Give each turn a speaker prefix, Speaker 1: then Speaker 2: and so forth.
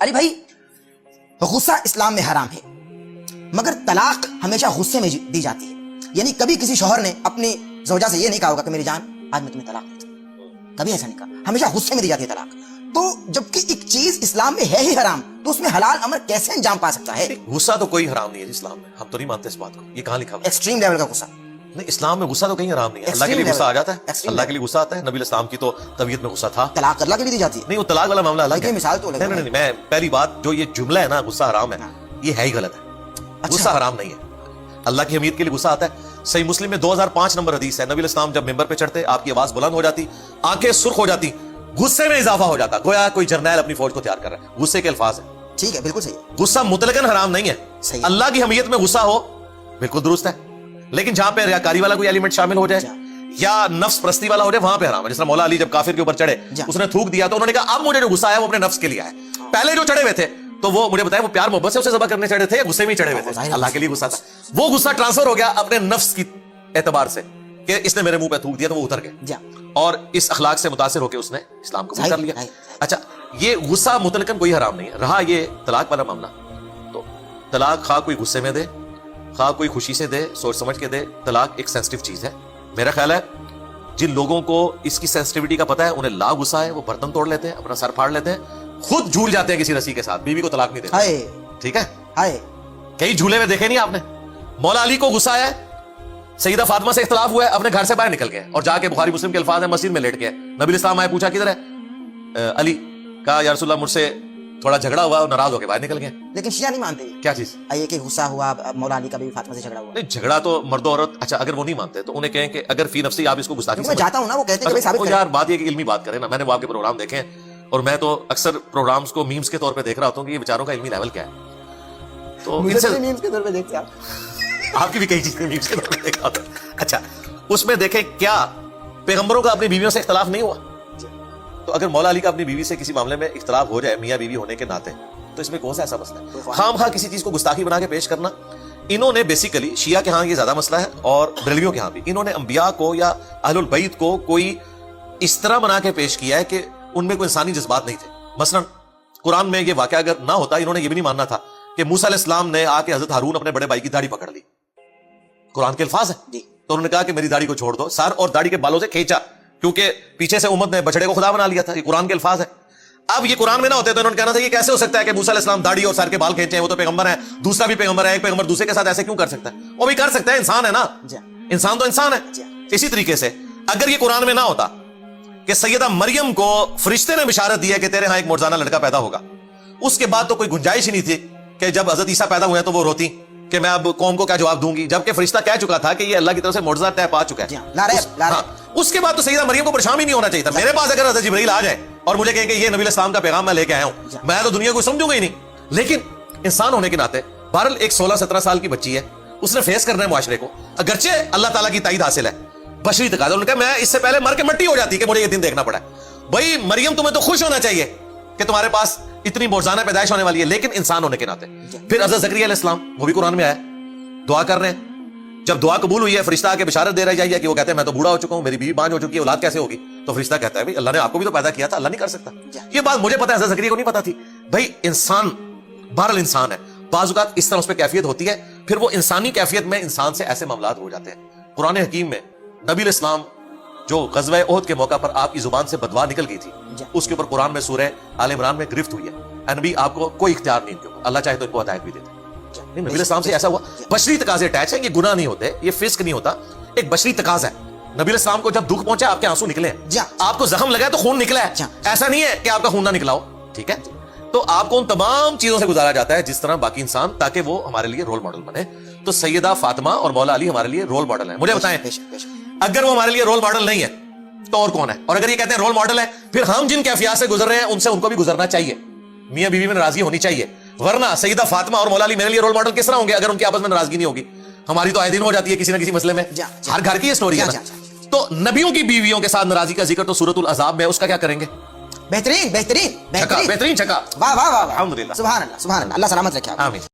Speaker 1: علی بھائی غصہ اسلام میں حرام ہے، مگر طلاق ہمیشہ غصے میں دی جاتی ہے. یعنی کبھی کسی شوہر نے اپنی زوجہ سے یہ نہیں کہا ہوگا کہ میری جان آج میں تمہیں طلاق دیتا ہوں، کبھی ایسا نہیں کہا، ہمیشہ غصے میں دی جاتی ہے طلاق. تو جبکہ ایک چیز اسلام میں ہے ہی حرام تو اس میں حلال امر کیسے انجام پا سکتا ہے؟
Speaker 2: غصہ تو کوئی حرام نہیں ہے اسلام میں، ہم تو نہیں مانتے اس بات کو. یہ کہاں لکھا ہوا ہے؟
Speaker 1: ایکسٹریم لیول کا غصہ
Speaker 2: نہیں، اسلام میں غصہ تو کہیں حرام نہیں ہے. اللہ کے لیے غصہ آ جاتا ہے، اللہ کے لیے غصہ آتا ہے. نبی الاسلام کی تو طبیعت میں غصہ تھا.
Speaker 1: طلاق اللہ کے لیے دی جاتی ہے.
Speaker 2: نہیں، وہ طلاق والا معاملہ الگ ہے.
Speaker 1: مثال تو
Speaker 2: نہیں، میں پہلی بات جو یہ جملہ ہے نا غصہ حرام ہے، یہ ہے ہی غلط ہے. غصہ حرام نہیں ہے، اللہ کی حمید کے لیے غصہ آتا ہے. صحیح مسلم میں 2005 نمبر حدیث ہے، نبی الاسلام جب ممبر پہ چڑھتے آپ کی آواز بلند ہو جاتی، آنکھیں سرخ ہو جاتی، غصے میں اضافہ ہو جاتا، گویا کوئی جرنیل اپنی فوج کو تیار کر رہا ہے. غصے کے الفاظ ہیں.
Speaker 1: ٹھیک ہے، بالکل صحیح.
Speaker 2: غصہ مطلقاً حرام نہیں ہے. اللہ کی حمیت میں غصہ ہو بالکل درست ہے، لیکن جہاں پہ ریاکاری والا کوئی ایلیمنٹ شامل ہو جائے یا نفس پرستی والا ہو جائے وہاں پہ حرام ہے. جس طرح مولا علی جب کافر کے اوپر چڑھے اس نے تھوک دیا تو انہوں نے کہا اب مجھے جو غصہ ہے وہ اپنے نفس کے لیے ہے. پہلے جو چڑھے ہوئے تھے تو وہ مجھے بتایا وہ پیار محبت سے اسے ذبح کرنے چڑھے تھے یا غصے میں چڑھے ہوئے تھے؟ اللہ کے لیے غصہ تھا. وہ غصہ ٹرانسفر ہو گیا اپنے نفس کی اعتبار سے کہ اس نے میرے منہ پہ تھوک دیا تو وہ اتر گئے اور اس اخلاق سے متاثر ہو کے اس نے اسلام کو کر لیا. اچھا، یہ غصہ مطلقاً کوئی حرام نہیں ہے. رہا یہ طلاق والا معاملہ، تو طلاق خواہ کوئی غصے میں دے خواہ کوئی خوشی سے دے، سوچ سمجھ کے دے، طلاق ایک سینسٹیو چیز ہے. میرا خیال ہے جن لوگوں کو اس کی سینسٹیوٹی کا پتہ ہے انہیں لا غصہ ہے، وہ برتن توڑ لیتے ہیں، اپنا سر پھاڑ لیتے ہیں، خود جھول جاتے ہیں کسی رسی کے ساتھ، بیوی کو طلاق نہیں دیتے. ٹھیک ہے، کئی جھولے میں دیکھے نہیں آپ نے. مولا علی کو غصہ ہے، سیدہ فاطمہ سے اختلاف ہوا ہے، اپنے گھر سے باہر نکل گئے اور جا کے بخاری مسلم کے الفاظ ہیں مسجد میں لیٹ گئے. نبی اسلام آئے، پوچھا کدھر ہے علی؟ کہا یا رسول اللہ مجھ سے تھوڑا جھگڑا ہوا اور ناراض ہو کے باہر نکل گئے.
Speaker 1: لیکن شیعہ نہیں مانتے.
Speaker 2: کیا چیز؟
Speaker 1: یہ کہ غصہ ہوا مولا علی کا بھی فاطمہ سے جھگڑا ہوا.
Speaker 2: نہیں، جھگڑا تو مرد و عورت. اچھا، اگر وہ نہیں مانتے تو انہیں کہیں کہ اگر فی نفسی آپ اس کو گستاخی
Speaker 1: میں جاتا ہوں نا، وہ کہتے ہیں کہ ثابت کریں.
Speaker 2: یار بات یہ کہ علمی بات کریں نا. میں نے وہ آپ کے پروگرام دیکھے ہیں اور میں تو اکثر پروگرامز کو میمز کے طور پہ دیکھ رہا ہوتا ہوں کہ یہ بیچاروں کا علمی لیول کیا ہے. تو
Speaker 1: میمز کے طور پہ دیکھتے
Speaker 2: آپ کی بھی کئی چیزیں میمز کے طور پہ دیکھا ہوتا ہے. اچھا، اس میں دیکھیں کیا پیغمبروں کا اپنی بیویوں سے اختلاف نہیں ہوا؟ تو اگر مولا علی کا اپنی بیوی سے کسی معاملے میں اختلاف ہو جائے میاں بیوی ہونے کے ناطے تو اس میں کون سا ایسا مسئلہ ہے؟ خام خواہ کسی چیز کو گستاخی بنا کے پیش کرنا. انہوں نے بیسیکلی شیعہ کے ہاں یہ زیادہ مسئلہ ہے اور بریلویوں کے ہاں بھی، انہوں نے انبیاء کو یا اہل البیت کو کوئی اس طرح بنا کے پیش کیا ہے کہ ان میں کوئی انسانی جذبات نہیں تھے. مثلا قرآن میں یہ واقعہ اگر نہ ہوتا انہوں نے یہ بھی نہیں ماننا تھا کہ موسیٰ علیہ السلام نے آ کے حضرت ہارون اپنے بڑے بھائی کی داڑھی پکڑ لی. قرآن کے الفاظ ہیں. تو انہوں نے کہا کہ میری داڑھی کو چھوڑ دو، سر اور داڑھی کے بالوں سے کھینچا کیونکہ پیچھے سے امت نے بچڑے کو خدا بنا لیا تھا. یہ قرآن کے الفاظ ہیں. اب یہ قرآن میں نہ ہوتے تو انہوں نے کہنا تھا یہ کیسے ہو سکتا ہے کہ موسیٰ علیہ السلام داڑھی اور سر کے بال کھینچے ہیں؟ وہ تو پیغمبر ہے، دوسرا بھی پیغمبر ہے، ایک پیغمبر دوسرے کے ساتھ ایسے کیوں کر سکتا ہے؟ وہ بھی کر سکتا ہے، انسان ہے نا، انسان تو انسان ہے. اسی طریقے سے اگر یہ قرآن میں نہ ہوتا کہ سیدہ مریم کو فرشتے نے بشارت دی ہے کہ تیرے ہاں ایک مرزانہ لڑکا پیدا ہوگا، اس کے بعد تو کوئی گنجائش ہی نہیں تھی کہ جب حضرت عیسیٰ پیدا ہوئے تو وہ روتی کہ میں اب قوم کو کیا جواب دوں گی، جبکہ فرشتہ کہہ چکا تھا کہ یہ اللہ کی طرف سے معجزہ طے پا چکا ہے. اس کے بعد تو سیدہ مریم کو پریشان ہی نہیں ہونا چاہیے تھا. میرے پاس اگر حضرت جبرائیل آ جائے اور مجھے کہے کہ یہ نبی الاسلام کا پیغام میں لے کے آیا ہوں، میں تو دنیا کو سمجھوں گا ہی نہیں. لیکن انسان ہونے کے ناطے بہرحال ایک 16-17 سال کی بچی ہے، اس نے فیس کرنا ہے معاشرے کو، اگرچہ اللہ تعالیٰ کی تائید حاصل ہے، بشری تقاضا. انہوں نے کہا میں اس سے پہلے مر کے مٹی ہو جاتی کہ مجھے یہ دن دیکھنا پڑا ہے. بھائی مریم تمہیں تو خوش ہونا چاہیے کہ تمہارے پاس اتنی مرزانہ پیدائش ہونے والی ہے، لیکن انسان ہونے کے ناطے. پھر حضرت زکریا علیہ السلام، وہ بھی قرآن میں آیا، دعا کر رہے ہیں. جب دعا قبول ہوئی ہے فرشتہ آ کے بشارت دے رہا ہے کہ وہ کہتے ہیں میں تو بوڑھا ہو چکا ہوں، میری بیوی بانجھ ہو چکی ہے، اولاد کیسے ہوگی؟ تو فرشتہ کہتا ہے بھائی اللہ نے آپ کو بھی تو پیدا کیا تھا، اللہ نہیں کر سکتا. یہ بات مجھے پتا ہے، حضرت زکریا کو نہیں پتا تھی. بھائی انسان بہرحال انسان ہے، بعض اوقات اس طرح اس پہ کیفیت ہوتی ہے، پھر وہ انسانی کیفیت میں انسان سے ایسے معاملات ہو جاتے ہیں. قرآن حکیم میں نبی علیہ السلام جو غزوہ احد کے موقع پر آپ کی زبان سے بدوا نکل گئی تھی، اس کے اوپر قرآن میں سورہ آل عمران میں گرفت ہوئی ہے. نبی آپ کو کوئی اختیار نہیں کیوں، اللہ چاہے تو ان کو ہدایت بھی دیتے. نبی علیہ السلام سے ایسا ہوا، بشری تقاضے اٹیچ ہیں، یہ گناہ نہیں ہوتے، یہ فسق نہیں ہوتا، ایک بشری تقاضا ہے. نبی علیہ السلام کو جب دکھ پہنچا آپ کے آنسو نکلے ہیں، آپ کو زخم لگا ہے تو خون نکلا ہے، ایسا نہیں ہے کہ آپ کا خون نہ نکلا ہو. ٹھیک ہے، تو آپ کو ان تمام چیزوں سے گزارا جاتا ہے جس طرح باقی انسان، تاکہ وہ ہمارے لیے رول ماڈل بنے. تو سیدہ فاطمہ اور مولا علی ہمارے لیے رول ماڈل ہیں. مجھے بتائیں اگر وہ ہمارے لیے رول ماڈل نہیں ہے تو اور کون ہے؟ اور اگر یہ کہتے ہیں رول ماڈل ہے، پھر ہم جن کیفیات سے گزر رہے ہیں ان سے ان کو بھی گزرنا چاہیے، میاں بیوی میں ناراضگی ہونی چاہیے. ورنہ سیدہ فاطمہ اور مولا علی میرے لیے رول ماڈل کس طرح ہوں گے اگر ان کی آپس میں ناراضگی نہیں ہوگی؟ ہماری تو آئے دن ہو جاتی ہے کسی نہ کسی مسئلے میں، ہر گھر کی یہ سٹوری ہے. تو نبیوں کی بیویوں کے ساتھ ناراضگی کا ذکر تو سورۃ الاحزاب میں، اس کا کیا کریں گے؟
Speaker 1: بہترین بہترین
Speaker 2: بہترین چکا.
Speaker 1: واہ واہ واہ،
Speaker 2: الحمدللہ،
Speaker 1: سبحان اللہ سبحان اللہ، اللہ سلامت رکھے.
Speaker 2: آمین.